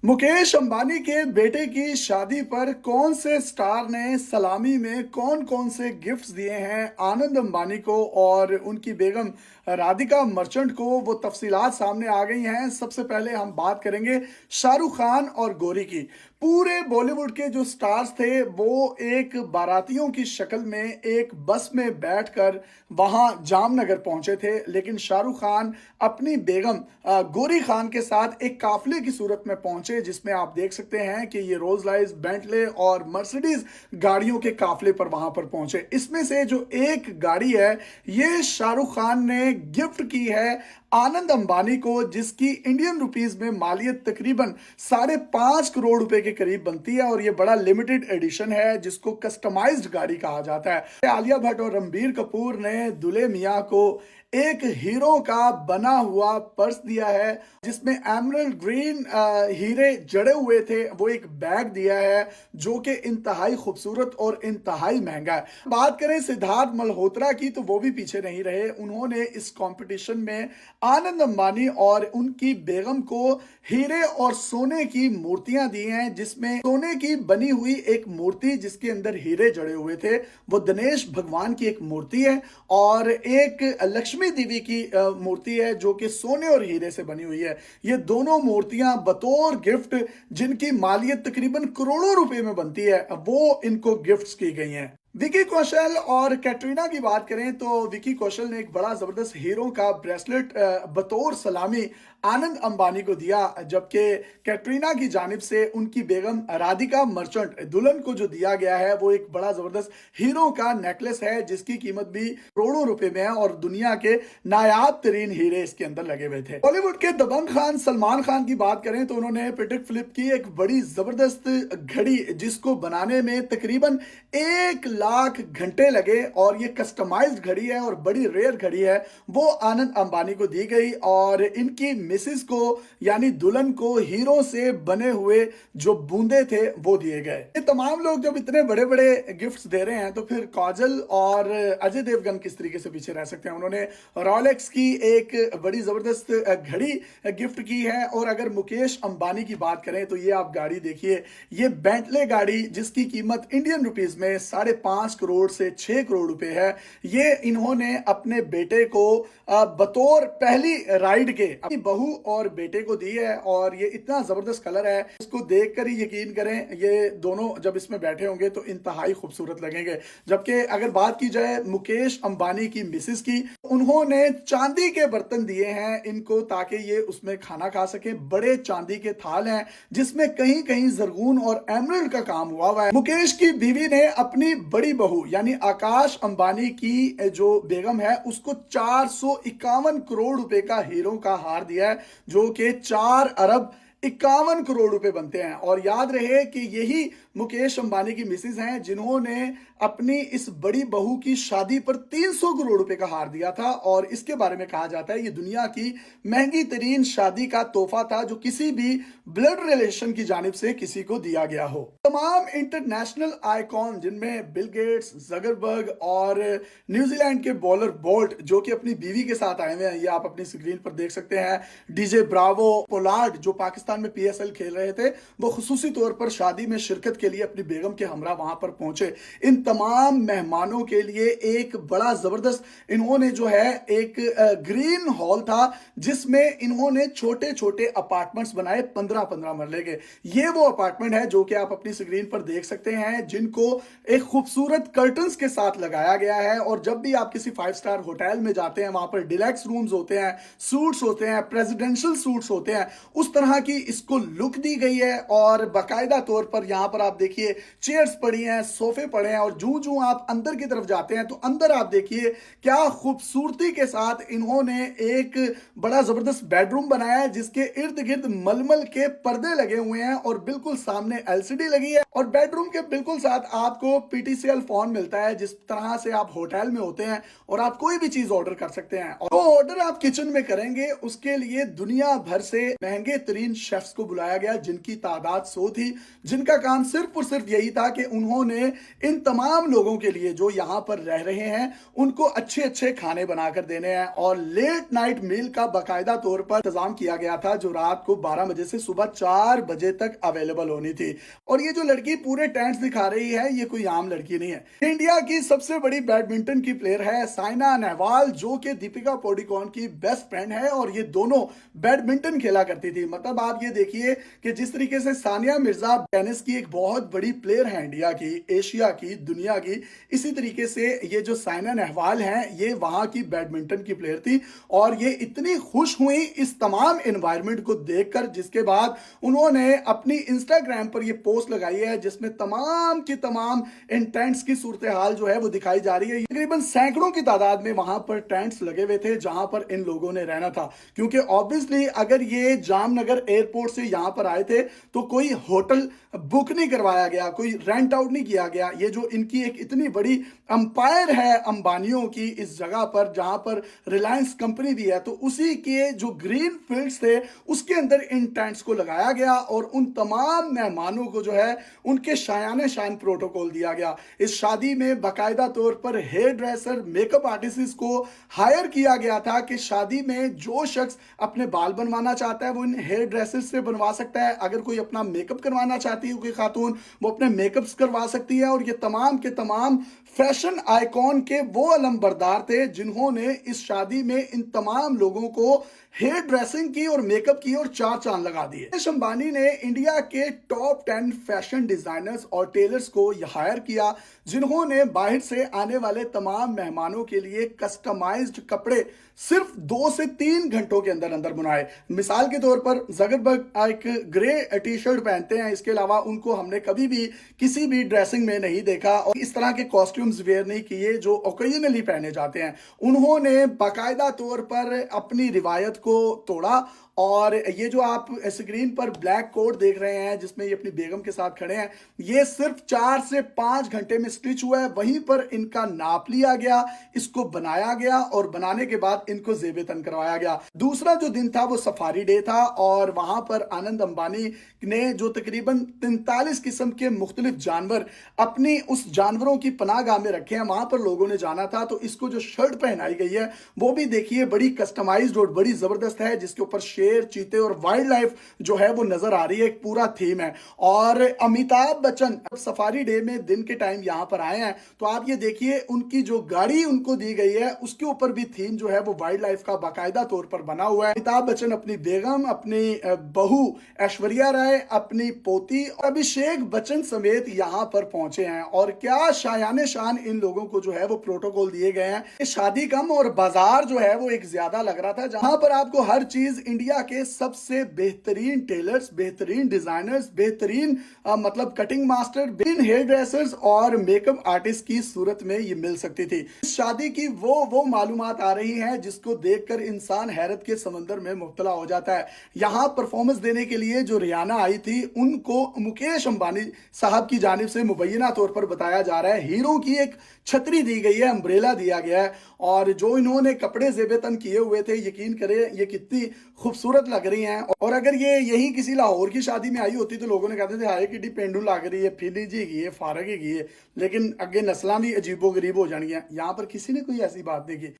मुकेश अंबानी के बेटे की शादी पर कौन से स्टार ने सलामी में कौन कौन से गिफ्ट्स दिए हैं आनंद अंबानी को और उनकी बेगम राधिका मर्चेंट को, वो तफसीलात सामने आ गई हैं। सबसे पहले हम बात करेंगे शाहरुख खान और गौरी की। पूरे बॉलीवुड के जो स्टार्स थे वो एक बारातियों की शक्ल में एक बस में बैठकर वहां जामनगर पहुंचे थे, लेकिन शाहरुख खान अपनी बेगम गौरी खान के साथ एक काफिले की सूरत में पहुंचे, जिसमें आप देख सकते हैं कि ये रोल्स रॉयस, बेंटले और मर्सिडीज गाड़ियों के काफिले पर वहां पर पहुंचे। इसमें से जो एक गाड़ी है ये शाहरुख खान ने गिफ्ट की है आनंद अंबानी को, जिसकी इंडियन रुपीस में मालियत तकरीबन 5.5 करोड़ रुपए के करीब बनती है और ये बड़ा लिमिटेड एडिशन है जिसको कस्टमाइज्ड गाड़ी कहा जाता है। आलिया भट्ट और रणबीर कपूर ने दुल्हे मियां को एक हीरो का बना हुआ पर्स दिया है जिसमें एमरल्ड ग्रीन हीरे जड़े हुए थे। वो एक बैग दिया है जो कि इंतहाई खूबसूरत और इंतहाई महंगा है। बात करें सिद्धार्थ मल्होत्रा की तो वो भी पीछे नहीं रहे। उन्होंने इस कंपटीशन में आनंद अंबानी और उनकी बेगम को हीरे और सोने की मूर्तियां दी हैं, जिसमें सोने की बनी हुई एक मूर्ति जिसके अंदर हीरे जड़े हुए थे वो गणेश भगवान की एक मूर्ति है और एक लक्ष्मी देवी की मूर्ति है जो कि सोने और हीरे से बनी हुई है। ये दोनों मूर्तियां बतौर गिफ्ट जिनकी मालियत तकरीबन करोड़ों रुपए में बनती है वो इनको गिफ्ट्स की गई हैं। विकी कौशल और कैटरीना की बात करें तो विकी कौशल ने एक बड़ा जबरदस्त हीरो का ब्रेसलेट बतौर सलामी आनंद अंबानी को दिया, जबकि कैटरीना की जानिब से उनकी बेगम राधिका मर्चेंट दुल्हन को जो दिया गया है वो एक बड़ा जबरदस्त हीरो का नेकलेस है जिसकी कीमत भी करोड़ों रुपए में है और दुनिया के नायाब तरीन हीरे इसके अंदर लगे हुए थे। बॉलीवुड के दबंग खान सलमान खान की बात करें तो उन्होंने पेटेक फिलिप की एक बड़ी जबरदस्त घड़ी जिसको बनाने में तकरीबन 1 लाख घंटे लगे और ये कस्टमाइज्ड घड़ी है और बड़ी रेयर घड़ी है, वो आनंद अंबानी को दी गई और इनकी मिसिस को यानी दुल्हन को हीरो से बने हुए जो बूंदे थे वो दिए गए। ये तमाम लोग जब इतने बड़े बड़े गिफ्ट्स दे रहे हैं तो फिर काजल और अजय देवगन किस तरीके से पीछे रह सकते हैं। उन्होंने रॉलेक्स की एक बड़ी जबरदस्त घड़ी गिफ्ट की है और अगर मुकेश अंबानी की बात करें तो ये आप गाड़ी देखिए, ये बेंटले गाड़ी जिसकी कीमत इंडियन रुपीस में 5.5 करोड़ से 6 करोड़ रुपए है, ये इन्होंने अपने बेटे को बतौर पहली राइड के अपनी बहू और बेटे को दी है और ये इतना जबरदस्त कलर है, इसको देखकर ही यकीन करें ये दोनों जब इसमें बैठे होंगे तो इंतहाई खूबसूरत लगेंगे। जबकि अगर बात की जाए मुकेश अंबानी की मिसिस की, उन्होंने चांदी के बर्तन दिए हैं इनको ताकि ये उसमें खाना खा सके। बड़े चांदी के थाल हैं जिसमें कहीं कहीं जरगून और एमरल्ड का काम हुआ है। मुकेश की बीवी ने अपनी बड़ी बहू यानी आकाश अंबानी की जो बेगम है उसको 451 करोड़ रुपए का हीरो का हार दिया है जो कि 4 अरब 51 करोड़ रुपए बनते हैं। और याद रहे कि यही मुकेश अंबानी की मिसेज हैं जिन्होंने अपनी इस बड़ी बहू की शादी पर 300 करोड़ रुपए का हार दिया था और इसके बारे में कहा जाता है ये दुनिया की महंगी तरीन शादी का तोहफा था जो किसी भी ब्लड रिलेशन की जानिब से किसी को दिया गया हो। तमाम इंटरनेशनल आइकॉन जिनमें बिल गेट्स, जगरबर्ग और न्यूजीलैंड के बॉलर बोल्ट जो कि अपनी बीवी के साथ आए हुए हैं, ये आप अपनी स्क्रीन पर देख सकते हैं। डीजे ब्रावो, पोलार्ड जो पाकिस्तान में पीएसएल खेल रहे थे, वो खुसूसी तौर पर शादी में शिरकत के लिए अपनी बेगम के हमरा वहां पर पहुंचे। इन तमाम मेहमानों के लिए एक बड़ा जबरदस्त इन्होंने जो है एक ग्रीन हॉल था जिसमें इन्होंने छोटे छोटे अपार्टमेंट्स बनाए 15-15 मरले के। ये वो अपार्टमेंट है जो कि आप अपनी स्क्रीन पर देख सकते हैं जिनको एक खूबसूरत कर्टन्स के साथ लगाया गया है। और जब भी आप किसी 5 स्टार होटल में जाते हैं वहां पर डिलैक्स रूम्स होते हैं, सूट्स होते हैं, प्रेसिडेंशियल सूट्स होते हैं, उस तरह की इसको लुक दी गई है। और बाकायदा तौर पर यहां पर आप देखिए चेयर्स पड़ी हैं, सोफे पड़े हैं और जूं जूं आप अंदर की तरफ जाते हैं तो अंदर आप देखिए क्या खूबसूरती के साथ इन्होंने एक बड़ा जबरदस्त बेडरूम बनाया है जिसके इर्द गिर्द मलमल के पर्दे लगे हुए हैं और बिल्कुल सामने एलसीडी लगी है। और बेडरूम के बिल्कुल साथ आपको पीटीसीएल फोन मिलता है जिस तरह से आप होटल में होते हैं और आप कोई भी चीज ऑर्डर कर सकते हैं। और ऑर्डर आप किचन में करेंगे उसके लिए दुनिया भर से महंगे तरीन शेफ्स को बुलाया गया जिनकी तादाद 100 थी, जिनका काम सिर्फ और सिर्फ यही था कि उन्होंने इन तमाम लोगों के लिए जो यहाँ पर रह रहे हैं उनको अच्छे अच्छे खाने बनाकर देने हैं। और लेट नाइट मील का बाकायदा तौर पर इंतजाम किया गया था जो रात को 12 बजे से सुबह 4 बजे तक अवेलेबल होनी थी। और ये जो लड़की पूरे टेंट्स दिखा रही है ये कोई आम लड़की नहीं है, इंडिया की सबसे बड़ी बैडमिंटन की प्लेयर है साइना नेहवाल, जो कि दीपिका पादुकोण की बेस्ट फ्रेंड है और ये दोनों बैडमिंटन खेला करती थी। मतलब आप ये देखिए कि जिस तरीके से सानिया मिर्जा टेनिस की एक बहुत बड़ी प्लेयर है इंडिया की, एशिया की, दुनिया की, इसी तरीके से ये जो साइना नेहवाल हैं ये वहां की बैडमिंटन की प्लेयर थी। और ये इतनी खुश हुई इस तमाम एनवायरनमेंट को देखकर, जिसके बाद उन्होंने अपनी इंस्टाग्राम पर ये पोस्ट लगाई है जिसमें तमाम की तमाम इन टेंट्स की सूरत हाल जो है वो दिखाई जा रही है। तकरीबन सैकड़ों की तादाद में वहां पर टेंट्स लगे हुए थे जहां पर इन लोगों ने रहना था, क्योंकि ऑब्वियसली अगर ये जामनगर एयरपोर्ट से यहां पर आए थे तो कोई होटल बुक नहीं करवाया गया, कोई रेंट आउट नहीं किया गया। ये जो इनकी एक इतनी बड़ी अंपायर है अंबानियों की इस जगह पर जहां पर रिलायंस कंपनी भी है, तो उसी के जो ग्रीन फील्ड्स थे उसके अंदर इन टेंट्स को लगाया गया और उन तमाम मेहमानों को जो है उनके शायाने शान प्रोटोकॉल दिया गया। इस शादी में बाकायदा तौर पर हेयर ड्रेसर, मेकअप आर्टिस्ट को हायर किया गया था कि शादी में जो शख्स अपने बाल बनवाना चाहता है वो इन हेयर ड्रेसर से बनवा सकता है, अगर कोई अपना मेकअप करवाना चाहती है कोई खातून वो अपने मेकअप्स करवा सकती है। और ये तमाम के तमाम फैशन आइकॉन के वो अलमबरदार थे जिन्होंने इस शादी में इन तमाम लोगों को हेयर ड्रेसिंग की और मेकअप की और चार चांद लगा दिए। मुकेश अंबानी ने इंडिया के टॉप 10 फैशन डिजाइनर्स और टेलर्स को हायर किया जिन्होंने बाहर से आने वाले तमाम मेहमानों के लिए कस्टमाइज्ड कपड़े सिर्फ 2 से 3 घंटों के अंदर अंदर बनाए। मिसाल के तौर पर जकरबर्ग एक ग्रे टी शर्ट पहनते हैं, इसके अलावा उनको हमने कभी भी किसी भी ड्रेसिंग में नहीं देखा और इस तरह के कॉस्ट्यूम्स वेयर नहीं किए जो ओकेजनली पहने जाते हैं। उन्होंने बाकायदा तौर पर अपनी रिवायत को तोड़ा और ये जो आप स्क्रीन पर ब्लैक कोट देख रहे हैं जिसमें ये अपनी बेगम के साथ खड़े हैं, ये सिर्फ 4 से 5 घंटे में स्टिच हुआ है। वहीं पर इनका नाप लिया गया, इसको बनाया गया और बनाने के बाद इनको जेबे तन करवाया गया। दूसरा जो दिन था वो सफारी डे था और वहां पर आनंद अंबानी ने जो तकरीबन 43 किस्म के मुख्तलिफ जानवर अपनी उस जानवरों की पनाहगाह में रखे हैं, वहां पर लोगों ने जाना था। तो इसको जो शर्ट पहनाई गई है वो भी देखिए बड़ी कस्टमाइज्ड और बड़ी जबरदस्त है, जिसके ऊपर शेर, चीते और वाइल्ड लाइफ जो है वो नजर आ रही है, एक पूरा थीम है। और अमिताभ बच्चन सफारी डे में दिन के टाइम यहां पर आए हैं तो आप ये देखिए उनकी जो गाड़ी उनको दी गई है उसके ऊपर भी थीम जो है वो वाइल्ड लाइफ का बाकायदा तौर पर बना हुआ है। अमिताभ बच्चन अपनी बेगम, अपनी बहू ऐश्वर्या राय, अपनी पोती और अभिषेक बच्चन समेत यहां पर पहुंचे हैं। और क्या शायाने शान इन लोगों को जो है वो प्रोटोकॉल दिए गए हैं। शादी कम और बाजार जो है वो एक ज्यादा लग रहा था, जहां पर आपको हर चीज इंडिया के सबसे बेहतरीन टेलर्स, बेहतरीन डिजाइनर्स, बेहतरीन मतलब कटिंग मास्टर, बेहतरीन हेयर ड्रेसर्स और मेकअप आर्टिस्ट की सूरत में ये मिल सकती थी। इस शादी की वो मालूमात आ रही हैं जिसको देखकर इंसान हैरत के समंदर में मुब्तला हो जाता है। यहां परफॉर्मेंस देने के लिए जो रियाना आई थी उनको मुकेश अंबानी साहब की जानिब से मुबैना तौर पर बताया जा रहा है हीरो की एक छतरी दी गई है, अम्ब्रेला दिया गया है। और जो इन्होंने कपड़े जेबे तन किए हुए थे, यकीन करें ये कितनी खूबसूरत लग रही हैं। और अगर ये यही किसी लाहौर की शादी में आई होती तो लोगों ने कहते थे हाय किड्डी पेंडू लग रही है, फिली जी गई है, फारग ही गई है। लेकिन अगे नस्लां भी अजीबो गरीब हो जानी है, यहाँ पर किसी ने कोई ऐसी बात नहीं की।